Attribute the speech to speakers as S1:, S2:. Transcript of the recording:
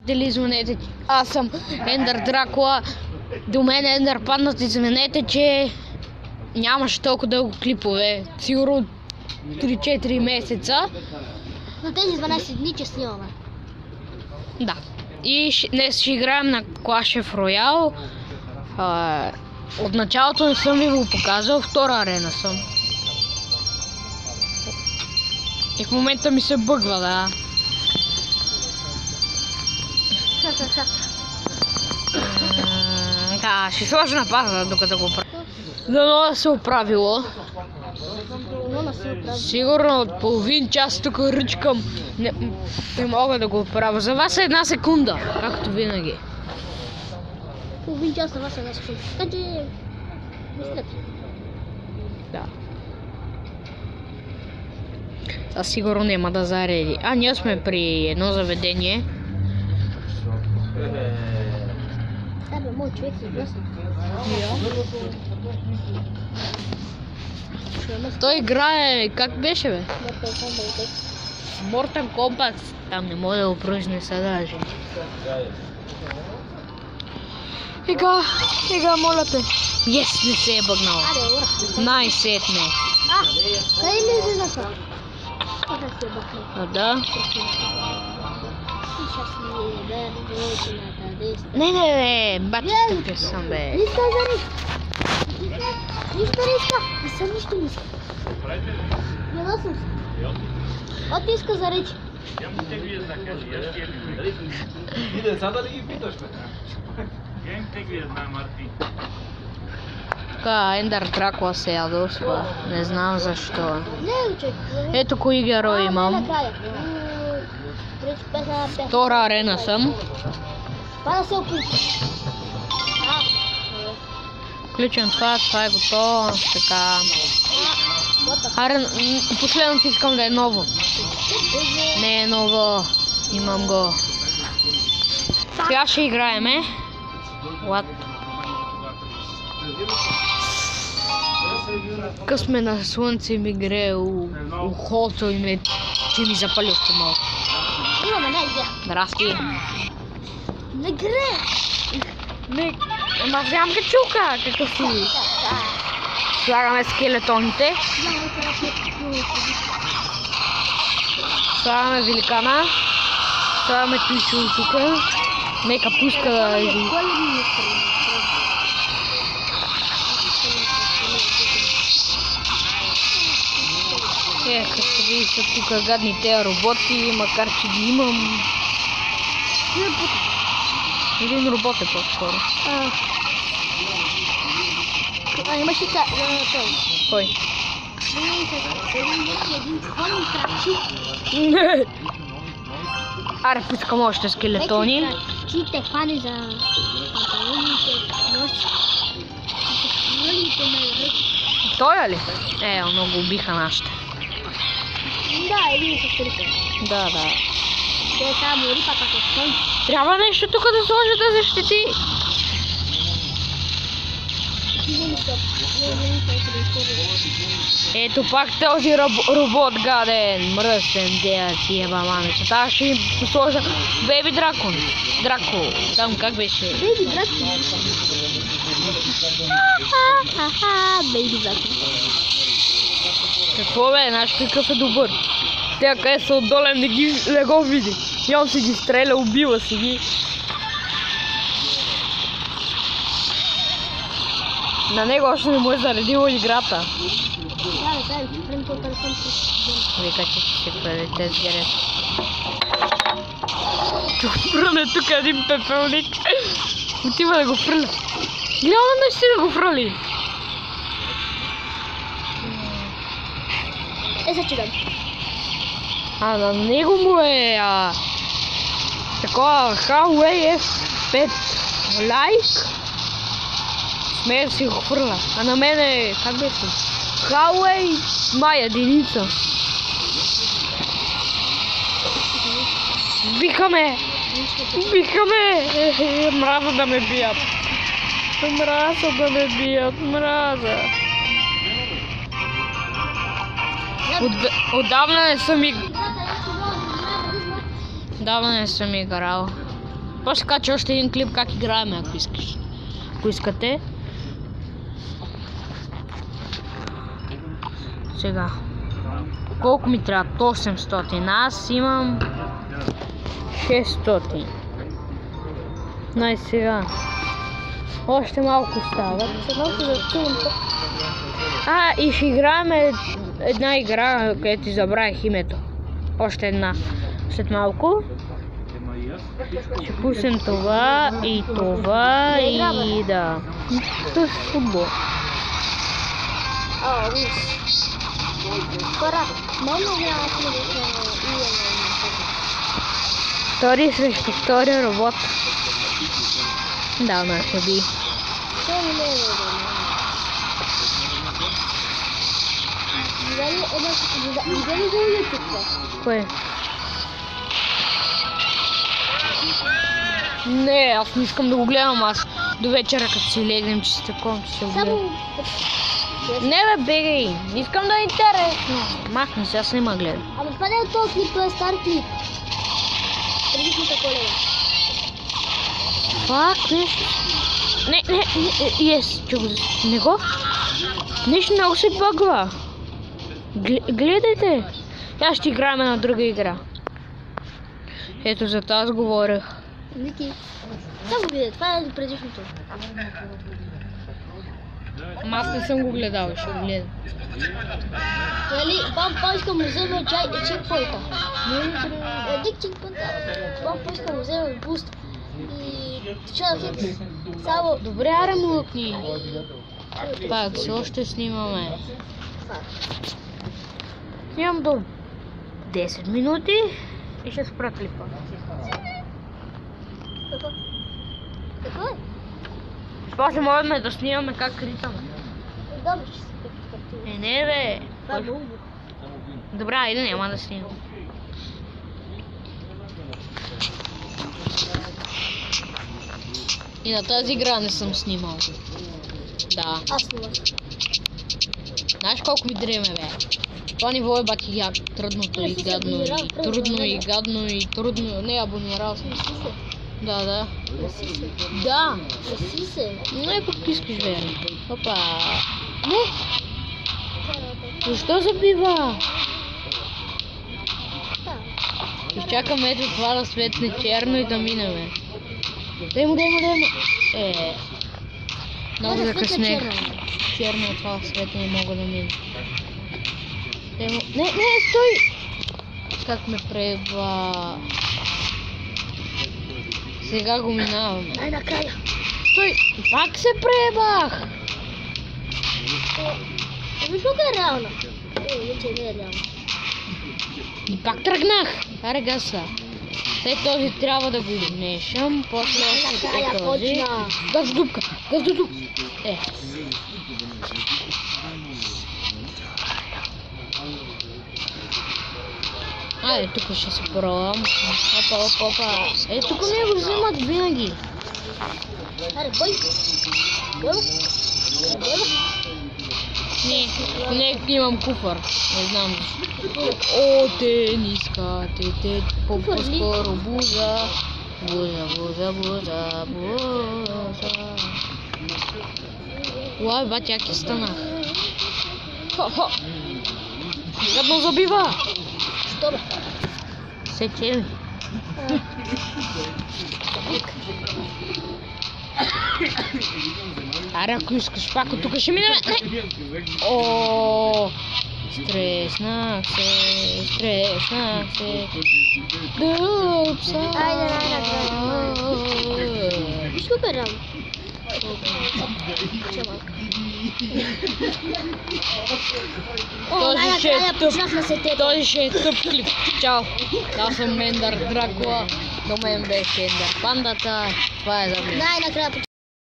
S1: Дали извинете, аз съм Ендър Дракула. До мен е Ендър паднат, извинете, че нямаше толкова дълго клипове. Сигурно 3-4 месеца.
S2: Но тези 12 дни че снимаме.
S1: Да. И днес ще играем на Clash of Royale. От началото не съм ви го показал, втора арена съм. И в момента ми се бъгва, да. Да, ще сложа на паза, докато го правя. Дано да се оправило. Сигурно от половин час тук ръчкам. Не мога да го оправя. За вас е една секунда, както винаги.
S2: Половин час за вас е една секунда. Така че... мислете.
S1: Да. Сега сигурно няма да зареди. Ние сме при едно заведение.
S2: Абе, мой човек си гласен.
S1: Той играе... Как беше, бе? Mortal Kombat. Там не мога да го произнеса даже. Ега, моля те. Yes, не се е бъгнал. Най-сетне.
S2: Къде ми излизаха? Къде се е бъгнал?
S1: Да. Не, бачката съм, бе.
S2: Нищо за риск. Нищо риска. Не съм нищо риска. Я съм се. От иска за речи.
S3: И децата ли ги питаш, бе?
S1: Така, Ендър Дракула се ядосва. Не знам защо.
S2: Не, човек.
S1: Ето кои герои имам. Втора арена съм.
S2: Това да се опиташ.
S1: Включвам това е готово. Така. Последното искам да е ново. Не е ново. Имам го. Сега ще играеме. What? Късме на слънце ми грее ухото и че ми запали още малко.
S2: Имаме, не, идея.
S1: Здрасти.
S2: Не грее.
S1: Ама вземам качулка, какъв си. Слагаме скелетоните. Слагаме великана. Слагаме тишо тук. Нека пуска да иди. Като ви са тук гадните роботи, макар че ги имам. Един робот е по-скоро.
S2: Имаш и той.
S1: Кой?
S2: Един конни крачи.
S1: Не! Аре, пускам още скелетони.
S2: Чите фани за панталоните, носи.
S1: Той ли? Много убиха нашите.
S2: Да, един се срика.
S1: Да.
S2: Те само рипа като той.
S1: Трябва нещо тук да сложи да защити. Ето пак този робот гаден, мръсен, дея ти еба мамица. Та ще им сложа Бейби Дракон. Драко, там как беше?
S2: Бейби Дракон. Бейби Дракон.
S1: Какво бе, знаеш какъв е добър? Те къде са отдолен не го види. И он си ги стреля, убива си ги. На него още не му е заредила играта. Вика, че ще се превете с герет. Тук фръне тук един пепелник. Отива да го фръля. Няма да ще да го фръли.
S2: Се чудам.
S1: На него му е такова Huawei F5 Lite. Смея да си го хвърля. А на мен е, как беше? Huawei май единица. Бихаме! Мраза да ме бият. Мраза. Отдавна не съм играл. После кача още един клип как играем, ако искаш. Ако искате. Сега. Колко ми трябва? 800. Аз имам 600. Най сега. Още малко стават. И ще играем една игра, където ти забравих името. Още една. След малко. Ще пуснем това и това и да. Това е футбол. Втори срещу втори робот. Да, ще би. Кое? Не, аз не искам да го гледам, аз до вечера като си легнем, че си такова, че ще го гледам. Не бе, бегай, не искам да е интересно. Махни се, аз не ма гледам.
S2: Ама това не е този клип, това е стар клип. Предишната Коледа.
S1: Фак, нещо. Не, чу го, не го? Нещо много се бъгва. Гледайте. Аз ще играем на друга игра. Ето за това аз говорех.
S2: Вики, само видя, това е предишното.
S1: Ама аз не съм го гледал, ще го гледам.
S2: Нали, бам искам да вземе чекпойнта. Дик чекпойнта. Бам искам да вземе буст. И чудо хит. Само...
S1: Добре, аре млъкни. Пак, се още снимаме. Снимам до 10 минути и ще спра клипа.
S2: Какво е?
S1: После можем да снимаме как ритаме.
S2: Добре, ще се картина.
S1: Не бе.
S2: Това е много.
S1: Добре, айде няма да снимам. И на тази игра не съм снимал. Да.
S2: Аз снимах.
S1: Знаеш колко ми дреме, бе? Това ниво е бати як. Трудното и гадно, и трудно, и гадно, и трудно. Не, абонирал съм. Да.
S2: Да. Краси се.
S1: Не, пък искаш, бе. Опа. Не. Защо забива? Изчакаме ето това да светне черно и да минеме. Дай му. Много закъснех. Черно от това светне не мога да мина. Не, стой! Как ме преба. Сега го минавам.
S2: Ай, накрая.
S1: Стой! Пак се пребах!
S2: Виж тук е реална. Вече не е реална.
S1: И пак тръгнах! Аре гаса. След този трябва да го измешам, после още този. Газ дупка! Айде, тук ще се пробвам. Опа. Тук не го вземат винаги.
S2: Аре, бой! Гъл?
S1: Не имам куфър. Не знам защо. О, тениска, по-скоро буза. Уай, бати, яки станах. Хо. Гадно забива.
S2: Що бе?
S1: Сече ми. Аре, ако искаш пак от тук ще минем. Не! О, стреснах се. Дъпса.
S2: Айде. Виж тук е реално.
S1: Този ще е тъп клип. Чао. Аз съм Ендър Дракула. До мен беше Ендър Пандата. Това е за мен.
S2: Най-накрая